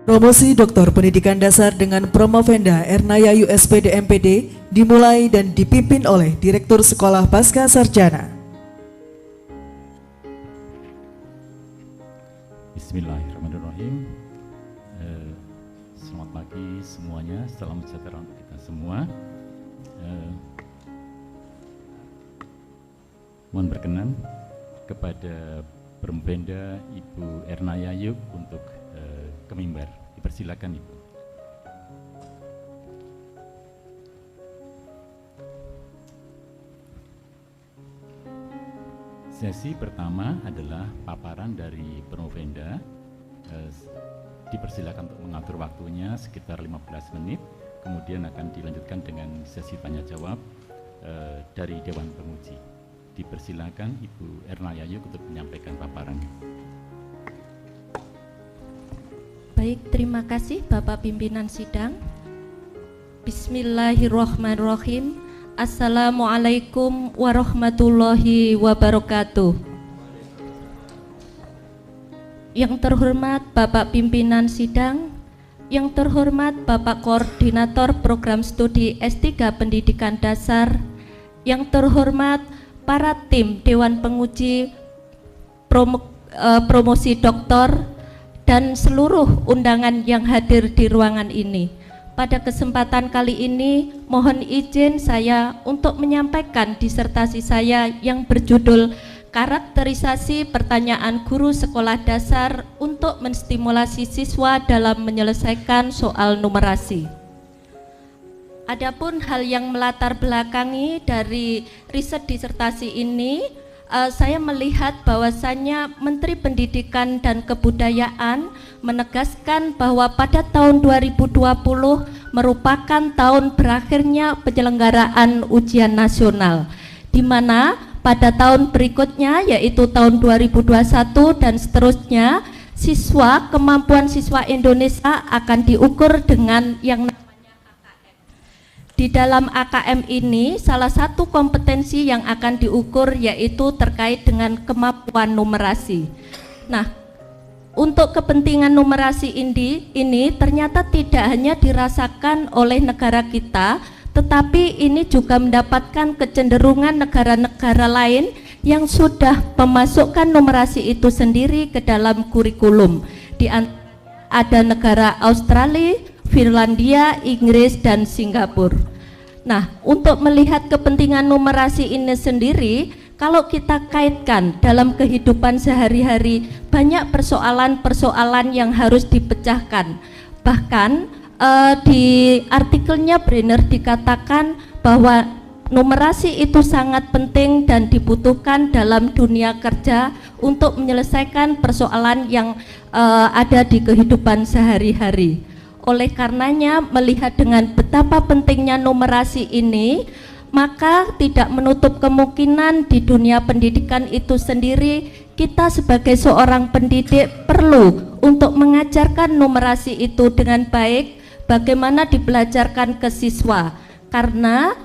Promosi Doktor Pendidikan Dasar dengan Promovenda Ernaya USPD MPD dimulai dan dipimpin oleh Direktur Sekolah Pasca Sarjana. Bismillahirrahmanirrahim. Selamat pagi semuanya, salam sejahtera untuk kita semua. Mohon berkenan kepada Promovenda Ibu Ernaya Yuk untuk ke mimbar. Dipersilakan Ibu. Sesi pertama adalah paparan dari Promovenda. Dipersilakan untuk mengatur waktunya sekitar 15 menit. Kemudian akan dilanjutkan dengan sesi tanya jawab dari Dewan Penguji. Dipersilakan Ibu Ernaya Yuk untuk menyampaikan paparan. Baik, terima kasih Bapak Pimpinan Sidang. Bismillahirrahmanirrahim. Assalamualaikum warahmatullahi wabarakatuh. Yang terhormat Bapak Pimpinan Sidang, yang terhormat Bapak Koordinator Program Studi S3 Pendidikan Dasar, yang terhormat para tim Dewan Penguji Promosi Doktor, dan seluruh undangan yang hadir di ruangan ini. Pada kesempatan kali ini, mohon izin saya untuk menyampaikan disertasi saya yang berjudul Karakterisasi Pertanyaan Guru Sekolah Dasar untuk menstimulasi siswa dalam menyelesaikan soal numerasi. Adapun hal yang melatar belakangi dari riset disertasi ini, saya melihat bahwasannya Menteri Pendidikan dan Kebudayaan menegaskan bahwa pada tahun 2020 merupakan tahun berakhirnya penyelenggaraan ujian nasional, di mana pada tahun berikutnya yaitu tahun 2021 dan seterusnya kemampuan siswa Indonesia akan diukur dengan yang di dalam AKM ini, salah satu kompetensi yang akan diukur yaitu terkait dengan kemampuan numerasi. Nah, untuk kepentingan numerasi ini ternyata tidak hanya dirasakan oleh negara kita, tetapi ini juga mendapatkan kecenderungan negara-negara lain yang sudah memasukkan numerasi itu sendiri ke dalam kurikulum. Ada negara Australia, Finlandia, Inggris, dan Singapura. Nah, untuk melihat kepentingan numerasi ini sendiri, kalau kita kaitkan dalam kehidupan sehari-hari, banyak persoalan-persoalan yang harus dipecahkan. Bahkan di artikelnya Brenner dikatakan bahwa numerasi itu sangat penting dan dibutuhkan dalam dunia kerja untuk menyelesaikan persoalan yang ada di kehidupan sehari-hari. Oleh karenanya, melihat dengan betapa pentingnya numerasi ini, maka tidak menutup kemungkinan di dunia pendidikan itu sendiri, kita sebagai seorang pendidik perlu untuk mengajarkan numerasi itu dengan baik, bagaimana dibelajarkan ke siswa. Karena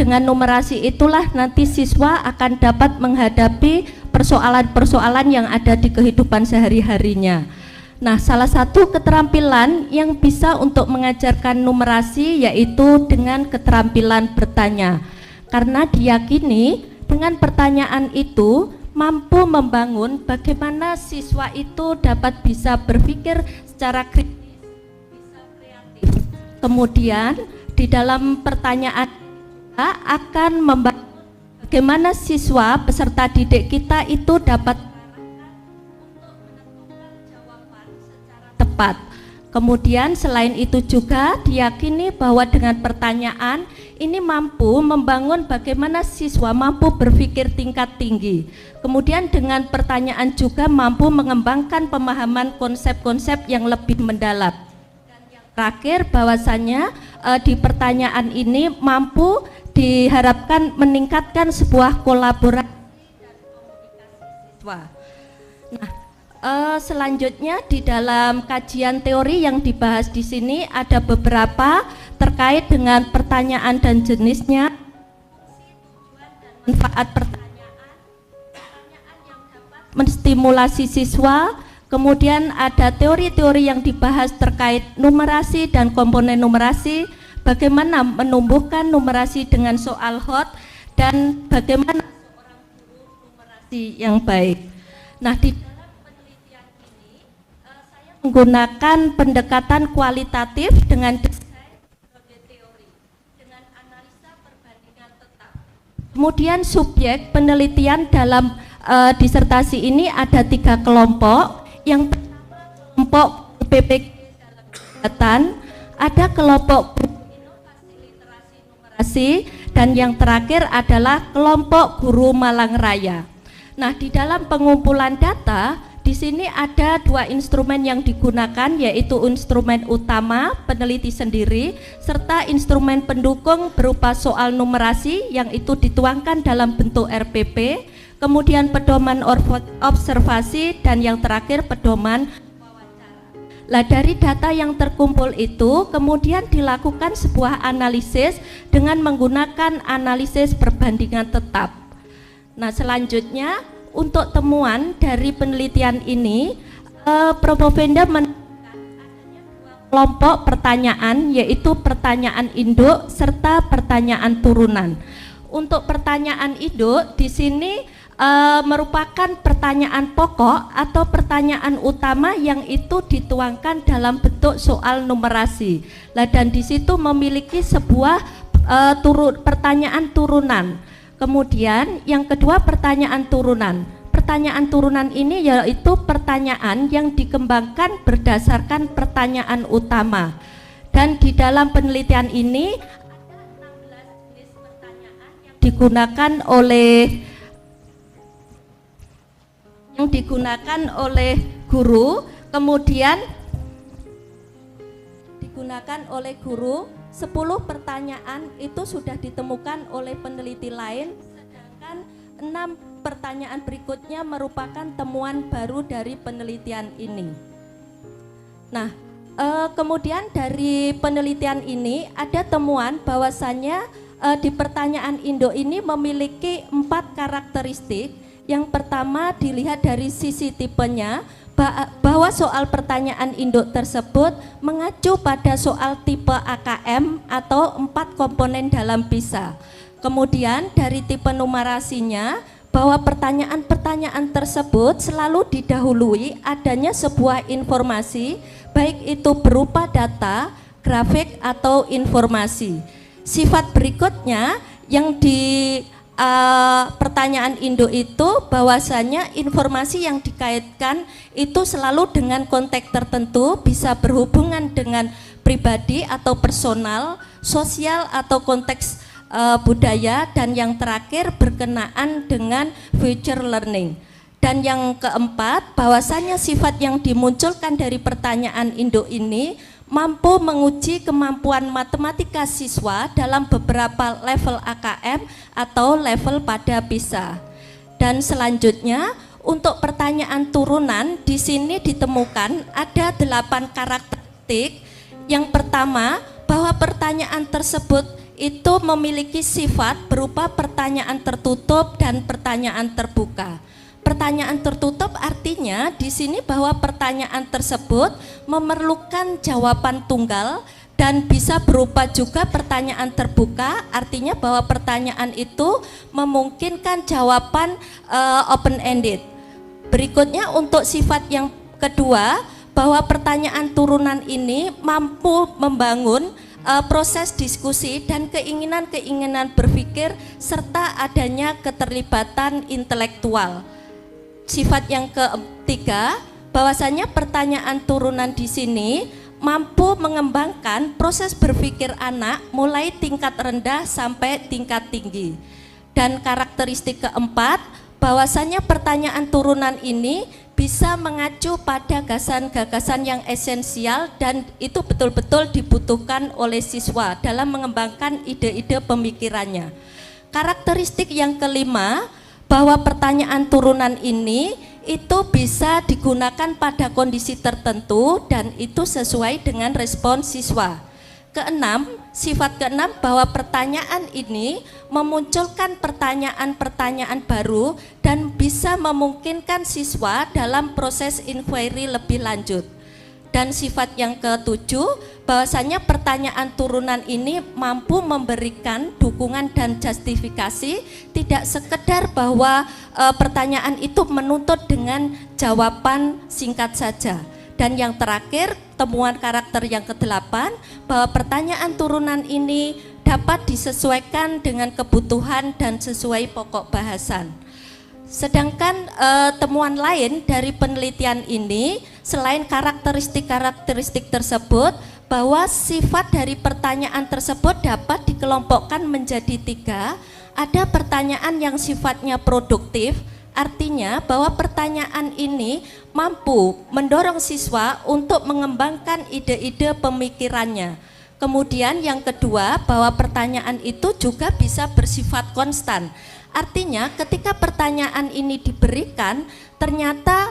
dengan numerasi itulah nanti siswa akan dapat menghadapi persoalan-persoalan yang ada di kehidupan sehari-harinya. Nah, salah satu keterampilan yang bisa untuk mengajarkan numerasi yaitu dengan keterampilan bertanya. Karena diyakini dengan pertanyaan itu mampu membangun bagaimana siswa itu dapat bisa berpikir secara kritis, bisa kreatif. Kemudian di dalam pertanyaan kita akan membangun bagaimana siswa peserta didik kita itu dapat tepat. Kemudian selain itu juga diyakini bahwa dengan pertanyaan ini mampu membangun bagaimana siswa mampu berpikir tingkat tinggi. Kemudian dengan pertanyaan juga mampu mengembangkan pemahaman konsep-konsep yang lebih mendalam. Dan yang terakhir bahwasannya di pertanyaan ini mampu diharapkan meningkatkan sebuah kolaborasi dan komunikasi siswa. Nah, selanjutnya di dalam kajian teori yang dibahas di sini ada beberapa terkait dengan pertanyaan dan jenisnya, tujuan dan manfaat pertanyaan yang dapat menstimulasi siswa, Kemudian ada teori-teori yang dibahas terkait numerasi dan komponen numerasi, bagaimana menumbuhkan numerasi dengan soal hot, dan bagaimana seorang guru numerasi yang baik. Nah, di dalam penelitian ini saya menggunakan pendekatan kualitatif dengan desain metode teori, dengan analisa perbandingan tetap. Kemudian subjek penelitian dalam disertasi ini ada 3 kelompok. Yang pertama kelompok PPG dalam kegiatan, ada kelompok inovasi literasi numerasi, dan yang terakhir adalah kelompok guru Malang Raya. Nah, di dalam pengumpulan data di sini ada 2 instrumen yang digunakan, yaitu instrumen utama peneliti sendiri serta instrumen pendukung berupa soal numerasi yang itu dituangkan dalam bentuk RPP, kemudian pedoman observasi, dan yang terakhir pedoman wawancara. Nah, dari data yang terkumpul itu kemudian dilakukan sebuah analisis dengan menggunakan analisis perbandingan tetap. Nah, selanjutnya untuk temuan dari penelitian ini, Promovenda menemukan adanya 2 kelompok pertanyaan, yaitu pertanyaan induk serta pertanyaan turunan. Untuk pertanyaan induk di sini merupakan pertanyaan pokok atau pertanyaan utama yang itu dituangkan dalam bentuk soal numerasi. Nah, dan di situ memiliki sebuah pertanyaan turunan. Kemudian yang kedua pertanyaan turunan. Pertanyaan turunan ini yaitu pertanyaan yang dikembangkan berdasarkan pertanyaan utama. Dan di dalam penelitian ini ada 16 jenis pertanyaan yang digunakan oleh guru, kemudian digunakan oleh guru. 10 pertanyaan itu sudah ditemukan oleh peneliti lain, sedangkan 6 pertanyaan berikutnya merupakan temuan baru dari penelitian ini. Nah, kemudian dari penelitian ini ada temuan bahwasannya di pertanyaan induk ini memiliki 4 karakteristik. Yang pertama dilihat dari sisi tipenya, bahwa soal pertanyaan induk tersebut mengacu pada soal tipe AKM atau 4 komponen dalam PISA. Kemudian dari tipe numerasinya, bahwa pertanyaan-pertanyaan tersebut selalu didahului adanya sebuah informasi, baik itu berupa data, grafik, atau informasi. Sifat berikutnya yang di pertanyaan induk itu bahwasanya informasi yang dikaitkan itu selalu dengan konteks tertentu, bisa berhubungan dengan pribadi atau personal, sosial atau konteks budaya, dan yang terakhir berkenaan dengan future learning. Dan yang keempat, bahwasanya sifat yang dimunculkan dari pertanyaan induk ini mampu menguji kemampuan matematika siswa dalam beberapa level AKM atau level pada PISA. Dan selanjutnya untuk pertanyaan turunan di sini ditemukan ada 8 karakteristik. Yang pertama, bahwa pertanyaan tersebut itu memiliki sifat berupa pertanyaan tertutup dan pertanyaan terbuka. Pertanyaan tertutup artinya di sini bahwa pertanyaan tersebut memerlukan jawaban tunggal, dan bisa berupa juga pertanyaan terbuka, artinya bahwa pertanyaan itu memungkinkan jawaban open-ended. Berikutnya untuk sifat yang kedua, bahwa pertanyaan turunan ini mampu membangun proses diskusi dan keinginan-keinginan berpikir serta adanya keterlibatan intelektual. Sifat yang ketiga, bahwasanya pertanyaan turunan di sini mampu mengembangkan proses berpikir anak mulai tingkat rendah sampai tingkat tinggi. Dan karakteristik keempat, bahwasanya pertanyaan turunan ini bisa mengacu pada gagasan-gagasan yang esensial dan itu betul-betul dibutuhkan oleh siswa dalam mengembangkan ide-ide pemikirannya. Karakteristik yang kelima, bahwa pertanyaan turunan ini itu bisa digunakan pada kondisi tertentu dan itu sesuai dengan respon siswa. Keenam, sifat keenam, bahwa pertanyaan ini memunculkan pertanyaan-pertanyaan baru dan bisa memungkinkan siswa dalam proses inquiry lebih lanjut. Dan sifat yang ketujuh, bahwasanya pertanyaan turunan ini mampu memberikan dukungan dan justifikasi, tidak sekedar bahwa pertanyaan itu menuntut dengan jawaban singkat saja. Dan yang terakhir, temuan karakter yang ke-8, bahwa pertanyaan turunan ini dapat disesuaikan dengan kebutuhan dan sesuai pokok bahasan. Sedangkan temuan lain dari penelitian ini, selain karakteristik-karakteristik tersebut, bahwa sifat dari pertanyaan tersebut dapat dikelompokkan menjadi 3. Ada pertanyaan yang sifatnya produktif, artinya bahwa pertanyaan ini mampu mendorong siswa untuk mengembangkan ide-ide pemikirannya. Kemudian yang kedua, bahwa pertanyaan itu juga bisa bersifat konstan. Artinya ketika pertanyaan ini diberikan, ternyata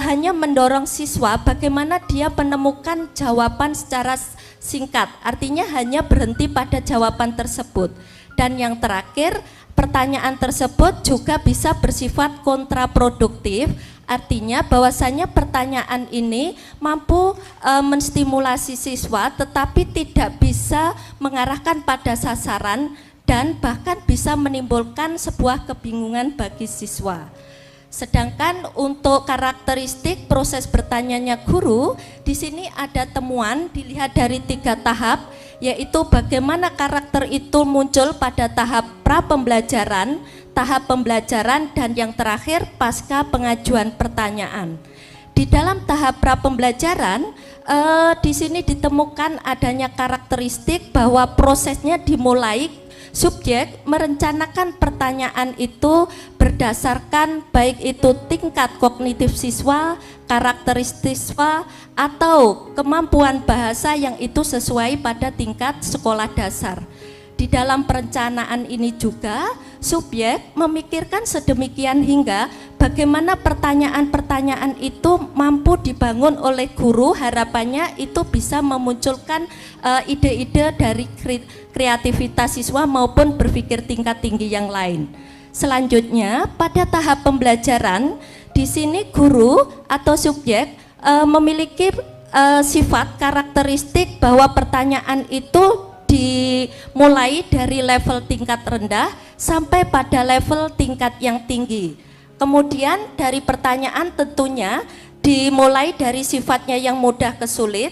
hanya mendorong siswa bagaimana dia menemukan jawaban secara singkat. Artinya hanya berhenti pada jawaban tersebut. Dan yang terakhir, pertanyaan tersebut juga bisa bersifat kontraproduktif. Artinya bahwasanya pertanyaan ini mampu menstimulasi siswa tetapi tidak bisa mengarahkan pada sasaran dan bahkan bisa menimbulkan sebuah kebingungan bagi siswa. Sedangkan untuk karakteristik proses bertanyanya guru, di sini ada temuan dilihat dari 3 tahap, yaitu bagaimana karakter itu muncul pada tahap pra-pembelajaran, tahap pembelajaran, dan yang terakhir pasca pengajuan pertanyaan. Di dalam tahap pra-pembelajaran, di sini ditemukan adanya karakteristik bahwa prosesnya dimulai subjek merencanakan pertanyaan itu berdasarkan baik itu tingkat kognitif siswa, karakteristik siswa, atau kemampuan bahasa yang itu sesuai pada tingkat sekolah dasar. Di dalam perencanaan ini juga subjek memikirkan sedemikian hingga bagaimana pertanyaan-pertanyaan itu mampu dibangun oleh guru, harapannya itu bisa memunculkan ide-ide dari kreativitas siswa maupun berpikir tingkat tinggi yang lain. Selanjutnya pada tahap pembelajaran, di sini guru atau subjek memiliki sifat karakteristik bahwa pertanyaan itu dimulai dari level tingkat rendah sampai pada level tingkat yang tinggi. Kemudian dari pertanyaan tentunya dimulai dari sifatnya yang mudah ke sulit,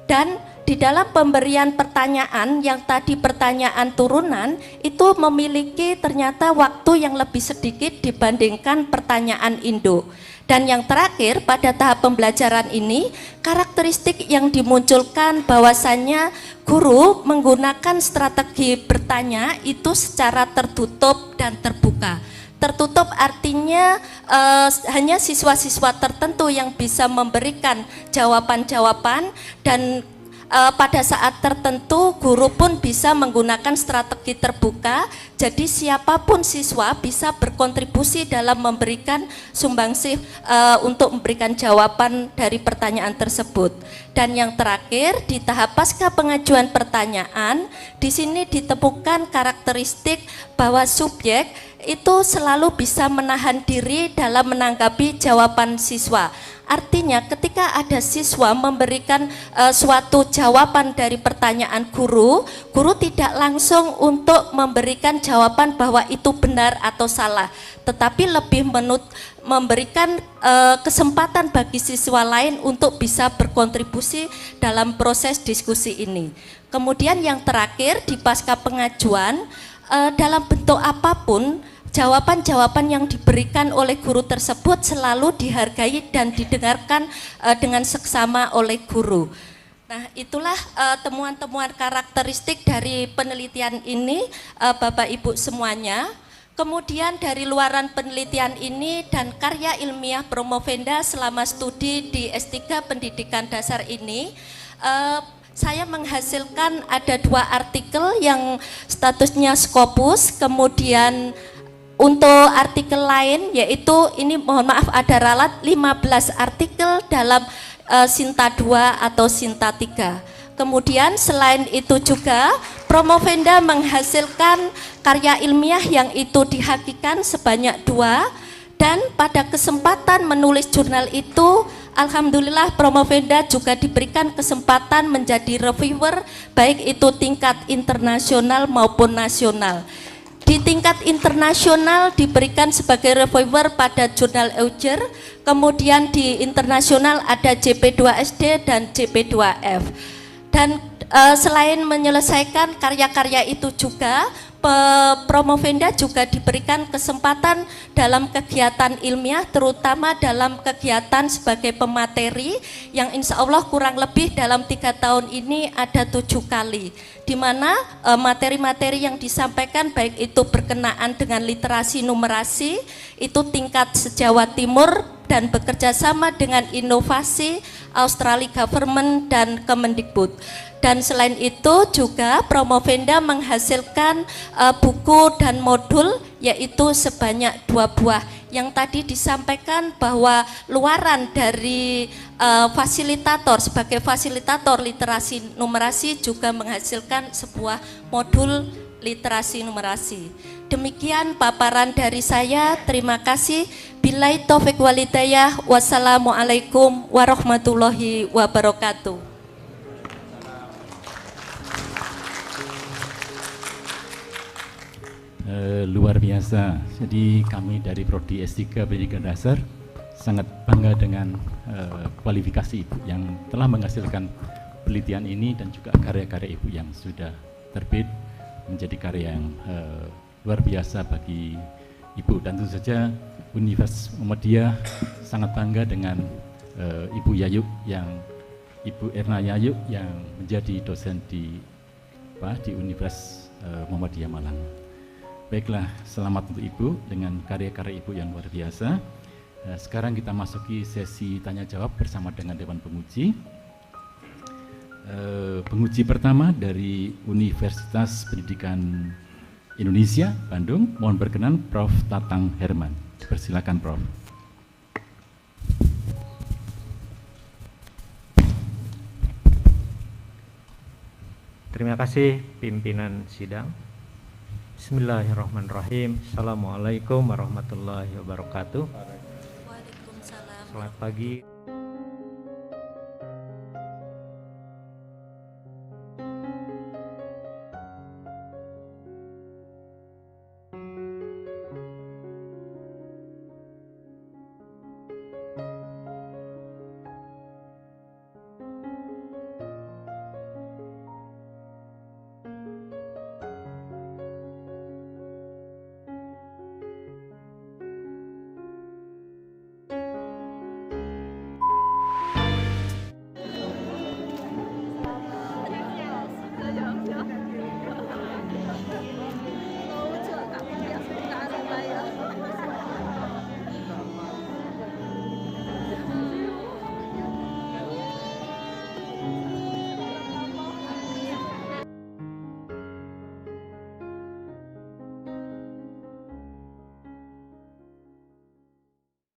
dan di dalam pemberian pertanyaan yang tadi pertanyaan turunan itu memiliki ternyata waktu yang lebih sedikit dibandingkan pertanyaan induk. Dan yang terakhir pada tahap pembelajaran ini, karakteristik yang dimunculkan bahwasannya guru menggunakan strategi bertanya itu secara tertutup dan terbuka. Tertutup artinya hanya siswa-siswa tertentu yang bisa memberikan jawaban-jawaban, dan pada saat tertentu guru pun bisa menggunakan strategi terbuka, jadi siapapun siswa bisa berkontribusi dalam memberikan sumbangsih untuk memberikan jawaban dari pertanyaan tersebut. Dan yang terakhir di tahap pasca pengajuan pertanyaan, di sini ditemukan karakteristik bahwa subjek itu selalu bisa menahan diri dalam menanggapi jawaban siswa. Artinya ketika ada siswa memberikan suatu jawaban dari pertanyaan guru, guru tidak langsung untuk memberikan jawaban bahwa itu benar atau salah, tetapi lebih memberikan kesempatan bagi siswa lain untuk bisa berkontribusi dalam proses diskusi ini. Kemudian yang terakhir di pasca pengajuan, dalam bentuk apapun, jawaban-jawaban yang diberikan oleh guru tersebut selalu dihargai dan didengarkan dengan seksama oleh guru. Nah, itulah temuan-temuan karakteristik dari penelitian ini, Bapak Ibu semuanya. Kemudian dari luaran penelitian ini dan karya ilmiah Promovenda selama studi di S3 Pendidikan Dasar ini, saya menghasilkan ada 2 artikel yang statusnya Scopus, kemudian untuk artikel lain yaitu ini mohon maaf ada ralat 15 artikel dalam Sinta 2 atau Sinta 3. Kemudian selain itu juga Promovenda menghasilkan karya ilmiah yang itu dihakikan sebanyak 2, dan pada kesempatan menulis jurnal itu alhamdulillah Promovenda juga diberikan kesempatan menjadi reviewer baik itu tingkat internasional maupun nasional. Di tingkat internasional diberikan sebagai reviewer pada jurnal Euger, kemudian di internasional ada JP2SD dan JP2F. Dan selain menyelesaikan karya-karya itu juga, Promovenda juga diberikan kesempatan dalam kegiatan ilmiah, terutama dalam kegiatan sebagai pemateri yang insya Allah kurang lebih dalam 3 tahun ini ada 7 kali, di mana materi-materi yang disampaikan baik itu berkenaan dengan literasi numerasi itu tingkat se-Jawa Timur dan bekerja sama dengan inovasi Australia Government dan Kemendikbud. Dan selain itu juga Promovenda menghasilkan buku dan modul yaitu sebanyak 2 buah. Yang tadi disampaikan bahwa luaran dari fasilitator sebagai fasilitator literasi numerasi juga menghasilkan sebuah modul literasi numerasi. Demikian paparan dari saya. Terima kasih. Billahi taufiq wal hidayah. Wassalamualaikum warahmatullahi wabarakatuh. Luar biasa. Jadi kami dari Prodi S3 Pendidikan Dasar sangat bangga dengan kualifikasi Ibu yang telah menghasilkan penelitian ini dan juga karya-karya Ibu yang sudah terbit menjadi karya yang luar biasa bagi Ibu. Dan tentu saja Universitas Muhammadiyah sangat bangga dengan Ibu Yayuk Ibu Erna Yayuk yang menjadi dosen di Universitas Muhammadiyah Malang. Baiklah, selamat untuk Ibu dengan karya-karya Ibu yang luar biasa. Sekarang kita masuki sesi tanya jawab bersama dengan Dewan Penguji. Penguji pertama dari Universitas Pendidikan Indonesia, Bandung. Mohon berkenan Prof. Tatang Herman. Persilakan Prof. Terima kasih pimpinan sidang. Bismillahirrahmanirrahim. Assalamualaikum warahmatullahi wabarakatuh. Waalaikumsalam. Selamat pagi.